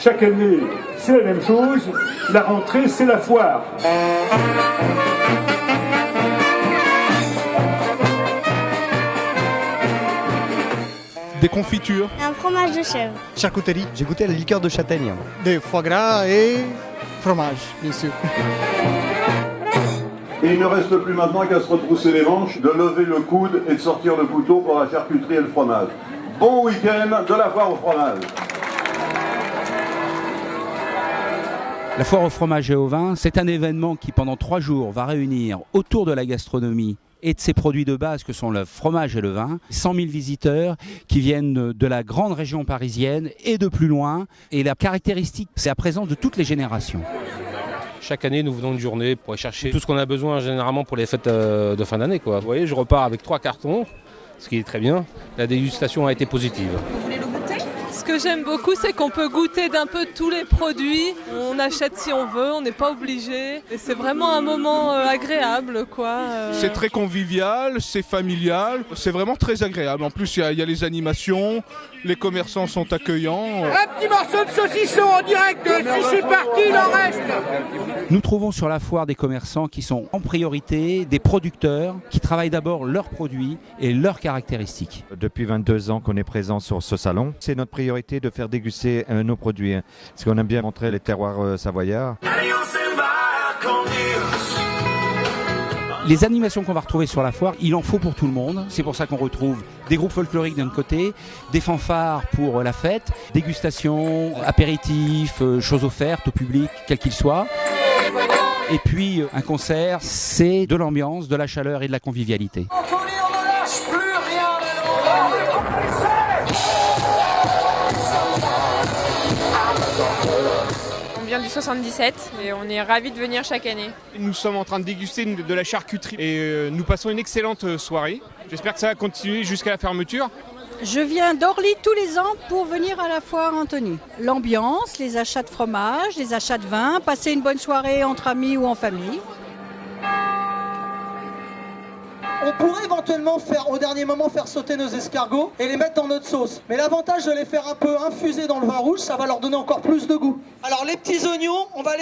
Chaque année, c'est la même chose. La rentrée, c'est la foire. Des confitures. Un fromage de chèvre. Charcuterie. J'ai goûté la liqueur de châtaigne. Des foie gras et fromage, bien sûr. Et il ne reste plus maintenant qu'à se retrousser les manches, de lever le coude et de sortir le couteau pour la charcuterie et le fromage. Bon week-end de la foire au fromage. La foire au fromage et au vin, c'est un événement qui pendant 3 jours va réunir autour de la gastronomie et de ses produits de base que sont le fromage et le vin, 100 000 visiteurs qui viennent de la grande région parisienne et de plus loin. Et la caractéristique, c'est la présence de toutes les générations. Chaque année, nous venons une journée pour aller chercher tout ce qu'on a besoin généralement pour les fêtes de fin d'année. Vous voyez, je repars avec 3 cartons, ce qui est très bien. La dégustation a été positive. Vous voulez le goûter ? Ce que j'aime beaucoup, c'est qu'on peut goûter d'un peu tous les produits. On achète si on veut, on n'est pas obligé. Et c'est vraiment un moment agréable, quoi. C'est très convivial, c'est familial, c'est vraiment très agréable. En plus, il y a les animations, les commerçants sont accueillants. Un petit morceau de saucisson en direct, si c'est parti, il en reste. Nous trouvons sur la foire des commerçants qui sont en priorité des producteurs qui travaillent d'abord leurs produits et leurs caractéristiques. Depuis 22 ans qu'on est présent sur ce salon, c'est notre priorité de faire déguster nos produits. Parce qu'on aime bien montrer les terroirs savoyards. Les animations qu'on va retrouver sur la foire, il en faut pour tout le monde. C'est pour ça qu'on retrouve des groupes folkloriques d'un côté, des fanfares pour la fête, dégustation, apéritifs, choses offertes au public, quel qu'il soit. Et puis un concert, c'est de l'ambiance, de la chaleur et de la convivialité. On vient du 77 et on est ravis de venir chaque année. Nous sommes en train de déguster de la charcuterie et nous passons une excellente soirée. J'espère que ça va continuer jusqu'à la fermeture. Je viens d'Orly tous les ans pour venir à la foire Antony. L'ambiance, les achats de fromage, les achats de vin, passer une bonne soirée entre amis ou en famille. On pourrait éventuellement au dernier moment faire sauter nos escargots et les mettre dans notre sauce. Mais l'avantage de les faire un peu infuser dans le vin rouge, ça va leur donner encore plus de goût. Alors les petits oignons, on va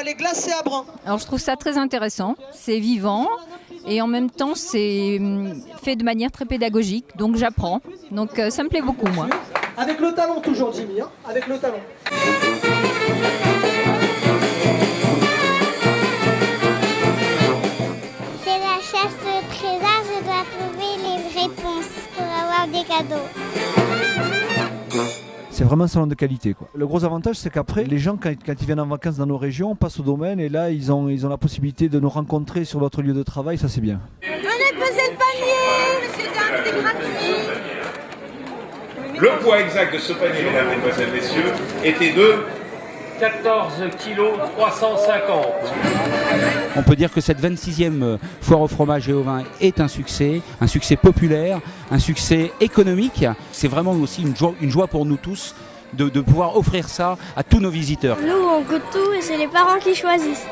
les glacer à brun. Alors je trouve ça très intéressant, c'est vivant et en même temps c'est fait de manière très pédagogique, donc j'apprends. Donc ça me plaît beaucoup moi. Avec le talon toujours Jimmy, hein, avec le talon. Je dois trouver les réponses pour avoir des cadeaux. C'est vraiment un salon de qualité, quoi. Le gros avantage, c'est qu'après, les gens, quand ils viennent en vacances dans nos régions, passent au domaine et là, ils ont la possibilité de nous rencontrer sur notre lieu de travail, ça c'est bien. Venez peser le panier, monsieur, dames, c'est gratuit. Le poids exact de ce panier, mesdames, mesdemoiselles, messieurs, était de 14 kg 350. On peut dire que cette 26e foire au fromage et au vin est un succès populaire, un succès économique. C'est vraiment aussi une joie pour nous tous de pouvoir offrir ça à tous nos visiteurs. Nous, on goûte tout et c'est les parents qui choisissent.